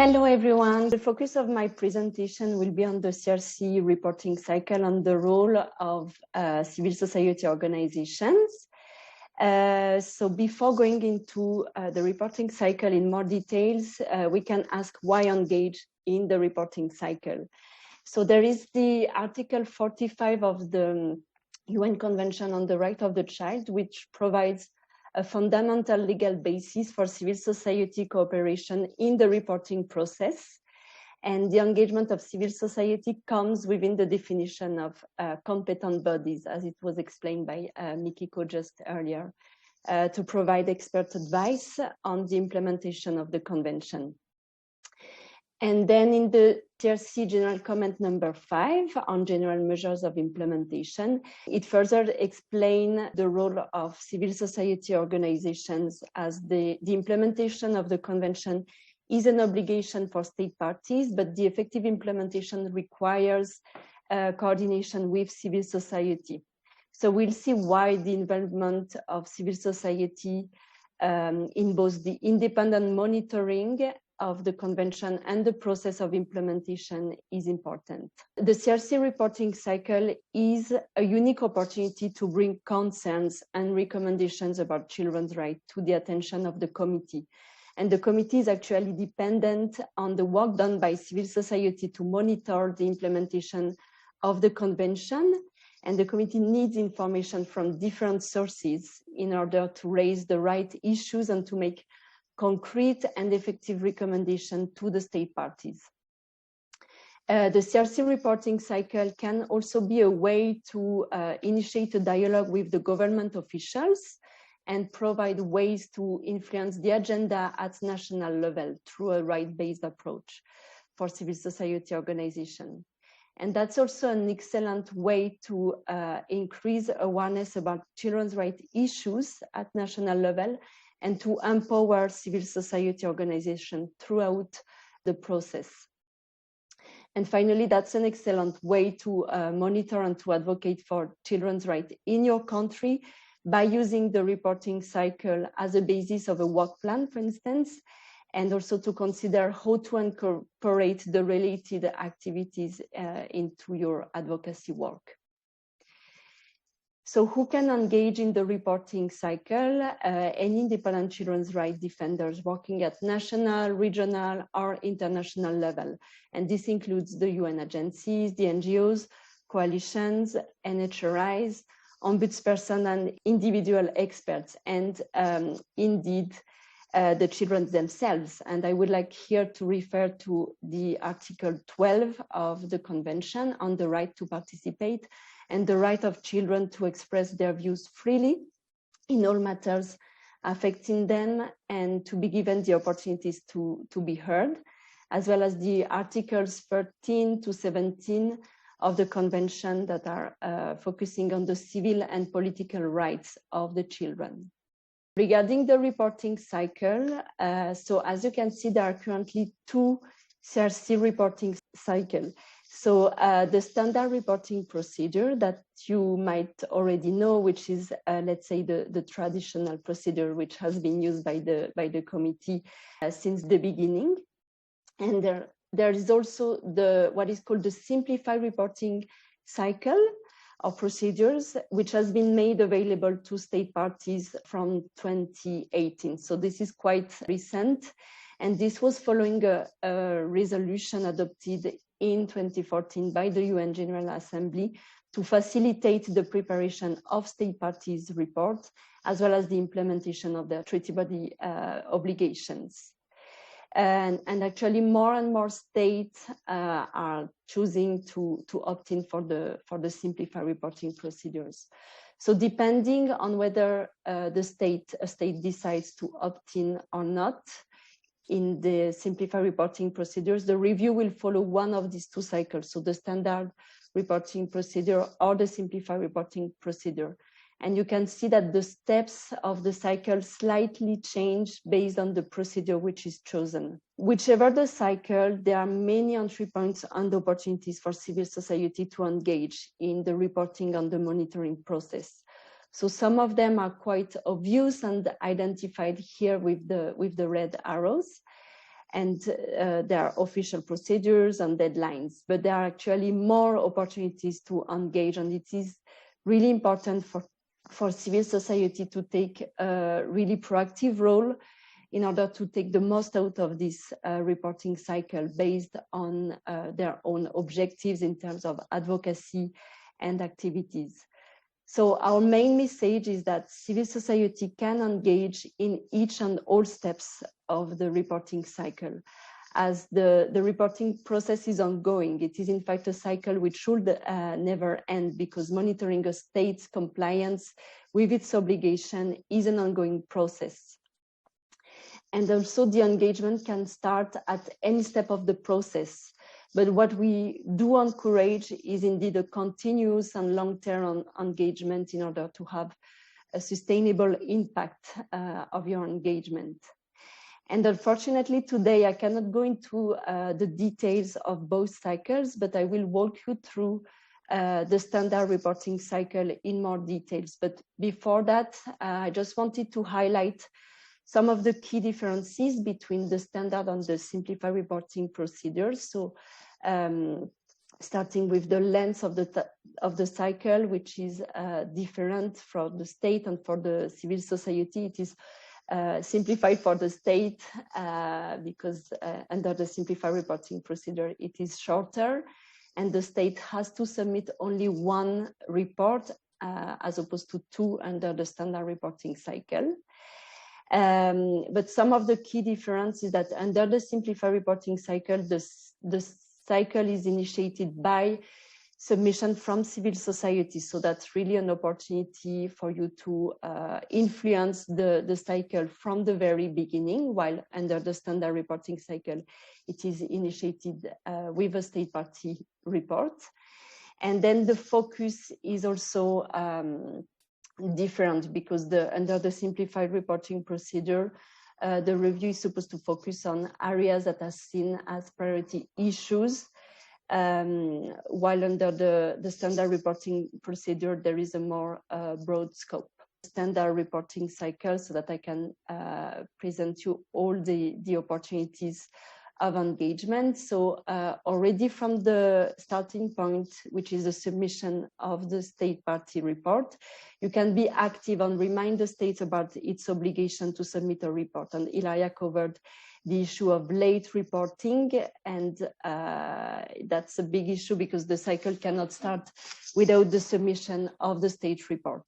Hello, everyone. The focus of my presentation will be on the CRC reporting cycle and the role of civil society organizations. So before going into the reporting cycle in more details, we can ask why engage in the reporting cycle. So there is the Article 45 of the UN Convention on the Right of the Child, which provides a fundamental legal basis for civil society cooperation in the reporting process. And the engagement of civil society comes within the definition of competent bodies, as it was explained by Mikiko just earlier, to provide expert advice on the implementation of the convention. And then in the CRC General Comment number 5 on general measures of implementation, it further explains the role of civil society organizations as the implementation of the convention is an obligation for state parties, but the effective implementation requires coordination with civil society. So we'll see why the involvement of civil society in both the independent monitoring of the convention and the process of implementation is important. The CRC reporting cycle is a unique opportunity to bring concerns and recommendations about children's rights to the attention of the committee. And the committee is actually dependent on the work done by civil society to monitor the implementation of the convention. And the committee needs information from different sources in order to raise the right issues and to make concrete and effective recommendation to the state parties. The CRC reporting cycle can also be a way to initiate a dialogue with the government officials and provide ways to influence the agenda at national level through a right-based approach for civil society organization. And that's also an excellent way to increase awareness about children's rights issues at national level and to empower civil society organizations throughout the process. And finally, that's an excellent way to monitor and to advocate for children's rights in your country by using the reporting cycle as a basis of a work plan, for instance, and also to consider how to incorporate the related activities into your advocacy work. So who can engage in the reporting cycle? Any independent children's rights defenders working at national, regional, or international level. And this includes the UN agencies, the NGOs, coalitions, NHRIs, ombudsperson, and individual experts, and indeed, the children themselves. And I would like here to refer to the Article 12 of the Convention on the right to participate and the right of children to express their views freely in all matters affecting them and to be given the opportunities to be heard, as well as the Articles 13 to 17 of the Convention that are focusing on the civil and political rights of the children. Regarding the reporting cycle, so as you can see, there are currently two CRC reporting cycles. So the standard reporting procedure that you might already know, which is, let's say, the traditional procedure, which has been used by the committee since the beginning. And there is also what is called the simplified reporting cycle of procedures, which has been made available to state parties from 2018. So this is quite recent. And this was following a resolution adopted in 2014 by the UN General Assembly to facilitate the preparation of state parties' report, as well as the implementation of their treaty body obligations. And actually more and more states are choosing to opt in for the simplified reporting procedures. So depending on whether a state decides to opt in or not, in the simplified reporting procedures, the review will follow one of these two cycles, so the standard reporting procedure or the simplified reporting procedure. And you can see that the steps of the cycle slightly change based on the procedure which is chosen. Whichever the cycle, there are many entry points and opportunities for civil society to engage in the reporting and the monitoring process. So some of them are quite obvious and identified here with the red arrows. and there are official procedures and deadlines, but there are actually more opportunities to engage, and it is really important for civil society to take a really proactive role in order to take the most out of this reporting cycle based on their own objectives in terms of advocacy and activities. So our main message is that civil society can engage in each and all steps of the reporting cycle. As the reporting process is ongoing, it is in fact a cycle which should never end, because monitoring a state's compliance with its obligation is an ongoing process. And also the engagement can start at any step of the process. But what we do encourage is indeed a continuous and long-term engagement in order to have a sustainable impact of your engagement. And unfortunately today I cannot go into the details of both cycles, but I will walk you through the standard reporting cycle in more details. But before that, I just wanted to highlight some of the key differences between the standard and the simplified reporting procedures. So starting with the length of the cycle, which is different for the state and for the civil society. It is simplified for the state because under the simplified reporting procedure, it is shorter, and the state has to submit only one report as opposed to two under the standard reporting cycle. But some of the key difference is that under the simplified reporting cycle, the cycle is initiated by submission from civil society. So that's really an opportunity for you to influence the cycle from the very beginning, while under the standard reporting cycle, it is initiated with a state party report. And then the focus is also different, because under the simplified reporting procedure, the review is supposed to focus on areas that are seen as priority issues, while under the standard reporting procedure, there is a more broad scope. Standard reporting cycle, so that I can present you all the opportunities of engagement. So already from the starting point, which is the submission of the state party report, you can be active and remind the states about its obligation to submit a report. And Ilaria covered the issue of late reporting, and that's a big issue because the cycle cannot start without the submission of the state report.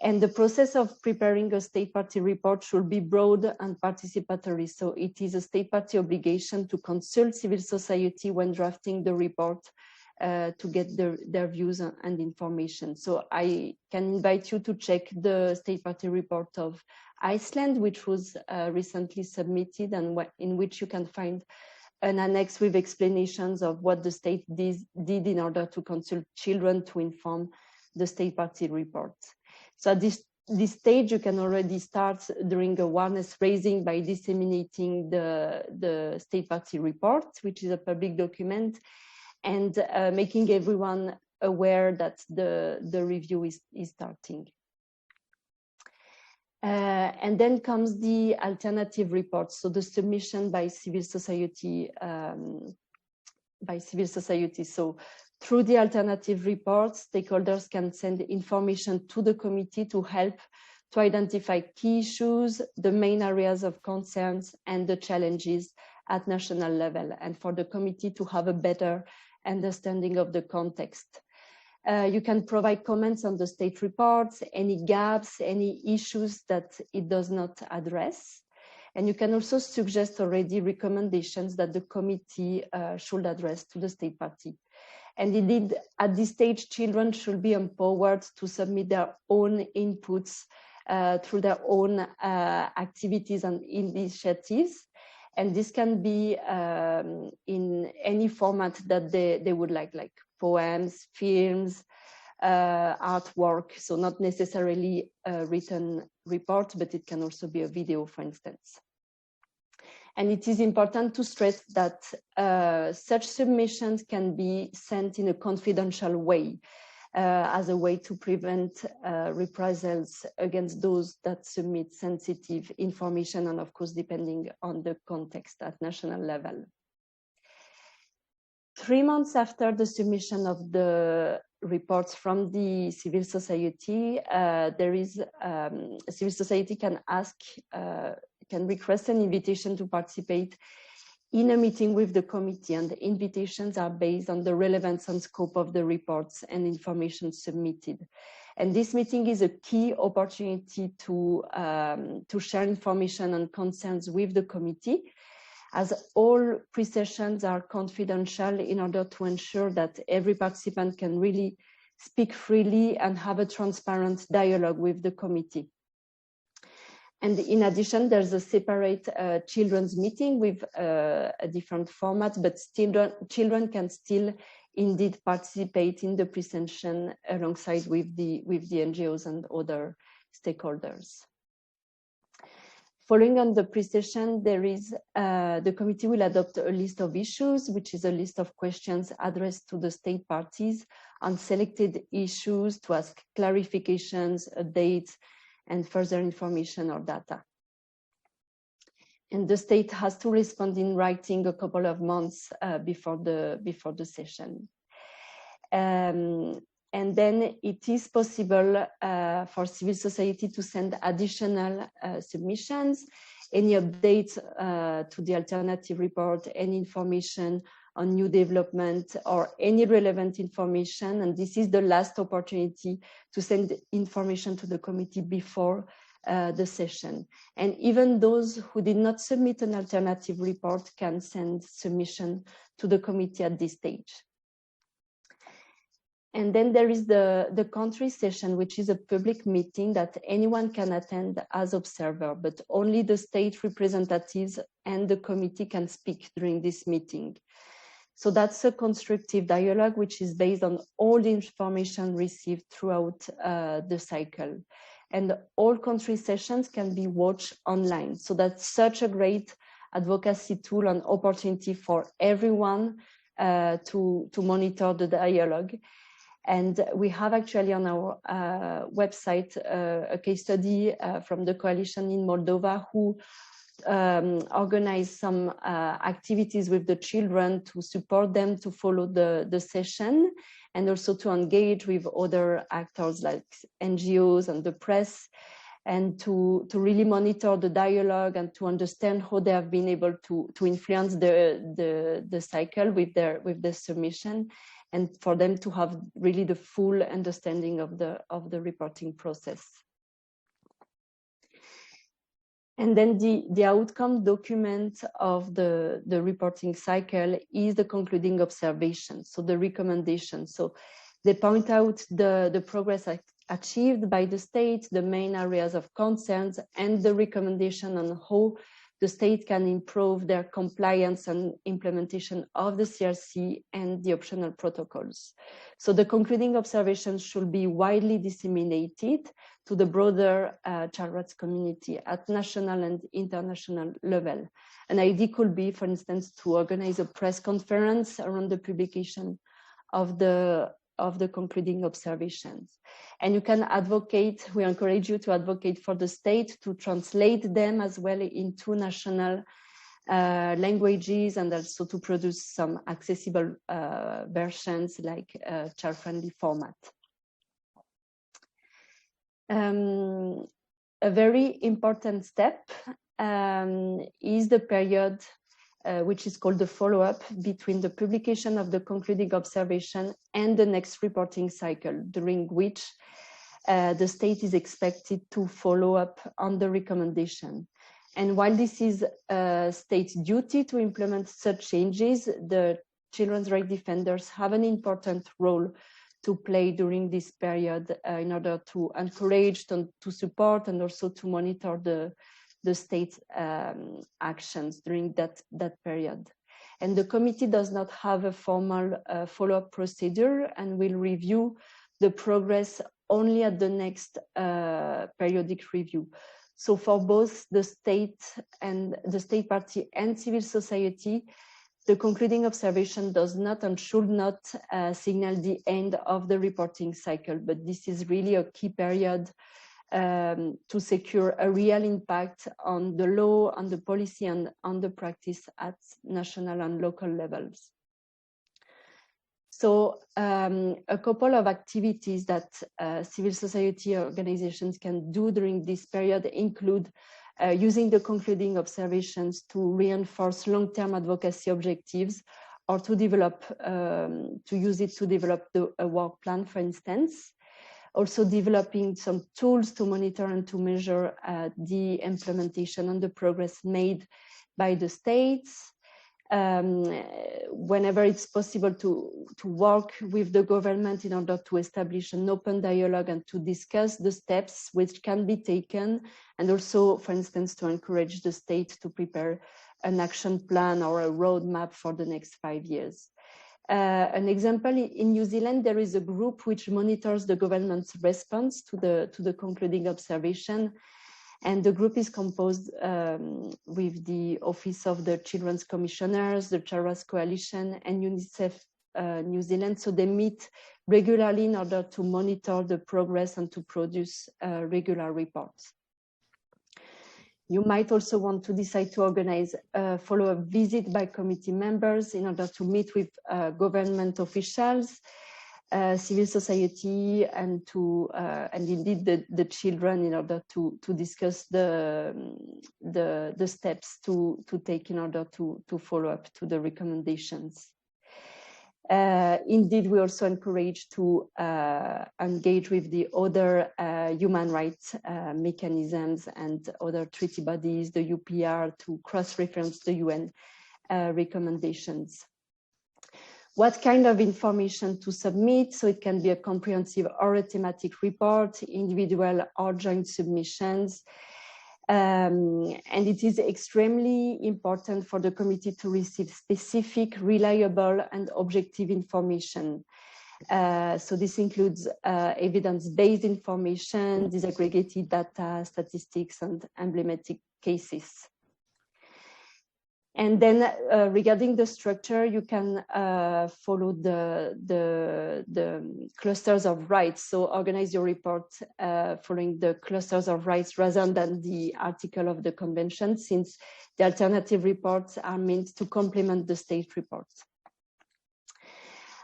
And the process of preparing a state party report should be broad and participatory. So it is a state party obligation to consult civil society when drafting the report to get their views and information. So I can invite you to check the state party report of Iceland, which was recently submitted, and in which you can find an annex with explanations of what the state did in order to consult children to inform the state party report. So at this stage, you can already start doing awareness raising by disseminating the state party report, which is a public document, and making everyone aware that the review is starting. And then comes the alternative report, so the submission by civil society. So through the alternative reports, stakeholders can send information to the committee to help to identify key issues, the main areas of concerns, and the challenges at national level, and for the committee to have a better understanding of the context. You can provide comments on the state reports, any gaps, any issues that it does not address. And you can also suggest already recommendations that the committee should address to the state party. And indeed, at this stage, children should be empowered to submit their own inputs through their own activities and initiatives. And this can be in any format that they would like poems, films, artwork. So not necessarily a written report, but it can also be a video, for instance. And it is important to stress that such submissions can be sent in a confidential way. as a way to prevent reprisals against those that submit sensitive information, and of course, depending on the context at national level. 3 months after the submission of the reports from the civil society, civil society can request an invitation to participate in a meeting with the committee, and the invitations are based on the relevance and scope of the reports and information submitted. And this meeting is a key opportunity to share information and concerns with the committee, as all pre-sessions are confidential in order to ensure that every participant can really speak freely and have a transparent dialogue with the committee. And in addition, there's a separate children's meeting with a different format, but children can still indeed participate in the pre-session alongside with the NGOs and other stakeholders. Following on the pre-session, the committee will adopt a list of issues, which is a list of questions addressed to the state parties on selected issues to ask clarifications, updates, and further information or data. And the state has to respond in writing a couple of months before the session. And then it is possible for civil society to send additional submissions, any updates to the alternative report, any information on new development or any relevant information. And this is the last opportunity to send information to the committee before the session. And even those who did not submit an alternative report can send submission to the committee at this stage. And then there is the country session, which is a public meeting that anyone can attend as observer, but only the state representatives and the committee can speak during this meeting. So that's a constructive dialogue, which is based on all the information received throughout the cycle. And all country sessions can be watched online. So that's such a great advocacy tool and opportunity for everyone to monitor the dialogue. And we have actually on our website a case study from the coalition in Moldova who organized some activities with the children to support them to follow the session, and also to engage with other actors like NGOs and the press, and to really monitor the dialogue and to understand how they have been able to influence the cycle with their submission, and for them to have really the full understanding of the reporting process. And then the outcome document of the reporting cycle is the concluding observation, so the recommendation. So they point out the progress achieved by the state, the main areas of concerns, and the recommendation on how the state can improve their compliance and implementation of the CRC and the optional protocols. So the concluding observations should be widely disseminated to the broader child rights community at national and international level. An idea could be, for instance, to organize a press conference around the publication of the concluding observations. And you can advocate, we encourage you to advocate for the state to translate them as well into national languages, and also to produce some accessible versions like child-friendly format. A very important step is the period which is called the follow-up between the publication of the concluding observation and the next reporting cycle, during which the state is expected to follow up on the recommendation. And while this is a state's duty to implement such changes, the children's rights defenders have an important role to play during this period in order to encourage, to support, and also to monitor the state's actions during that period. And the committee does not have a formal follow-up procedure and will review the progress only at the next periodic review. So for both the state party and civil society, the concluding observation does not and should not signal the end of the reporting cycle, but this is really a key period to secure a real impact on the law, on the policy, and on the practice at national and local levels. So a couple of activities that civil society organizations can do during this period include using the concluding observations to reinforce long-term advocacy objectives, or to develop, to use it to develop a work plan, for instance. Also developing some tools to monitor and to measure the implementation and the progress made by the states. Whenever it's possible to work with the government in order to establish an open dialogue and to discuss the steps which can be taken, and also, for instance, to encourage the state to prepare an action plan or a roadmap for the next 5 years. An example, in New Zealand, there is a group which monitors the government's response to the concluding observation. And the group is composed with the Office of the Children's Commissioners, the Chappuis Coalition, and UNICEF New Zealand. So they meet regularly in order to monitor the progress and to produce regular reports. You might also want to decide to organize a follow-up visit by committee members in order to meet with government officials, civil society, and indeed the children, in order to discuss the steps to take in order to follow up to the recommendations. Indeed, we also encourage to engage with the other human rights mechanisms and other treaty bodies, the UPR, to cross-reference the UN recommendations. What kind of information to submit? So it can be a comprehensive or a thematic report, individual or joint submissions. And it is extremely important for the committee to receive specific, reliable, and objective information. So this includes evidence-based information, disaggregated data, statistics, and emblematic cases. And then regarding the structure, you can follow the clusters of rights. So organize your report following the clusters of rights rather than the article of the convention, since the alternative reports are meant to complement the state reports.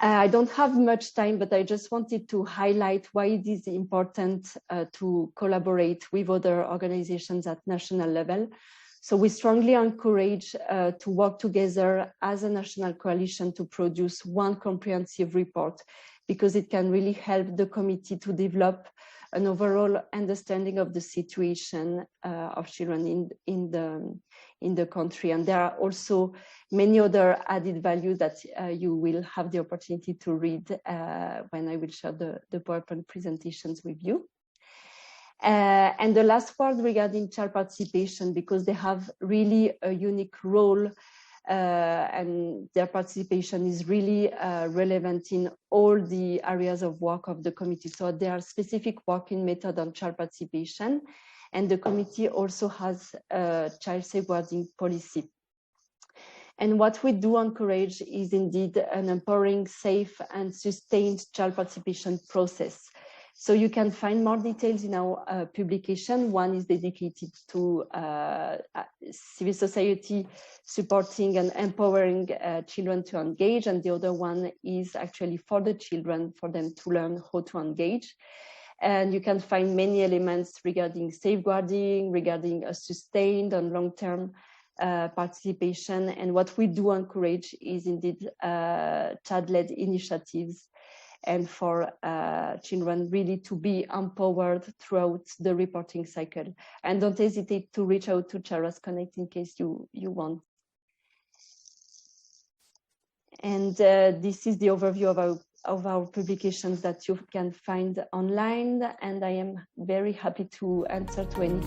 I don't have much time, but I just wanted to highlight why it is important to collaborate with other organizations at national level. So we strongly encourage to work together as a national coalition to produce one comprehensive report, because it can really help the committee to develop an overall understanding of the situation of children in the country. And there are also many other added values that you will have the opportunity to read when I will share the PowerPoint presentations with you. And the last part regarding child participation, because they have really a unique role and their participation is really relevant in all the areas of work of the committee. So there are specific working methods on child participation, and the committee also has a child safeguarding policy. And what we do encourage is indeed an empowering, safe, and sustained child participation process. So you can find more details in our publication. One is dedicated to civil society supporting and empowering children to engage, and the other one is actually for the children, for them to learn how to engage. And you can find many elements regarding safeguarding, regarding a sustained and long-term participation. And what we do encourage is indeed child-led initiatives, and for children really to be empowered throughout the reporting cycle. And don't hesitate to reach out to Chappuis Connect in case you want. And this is the overview of our publications that you can find online, and I am very happy to answer to any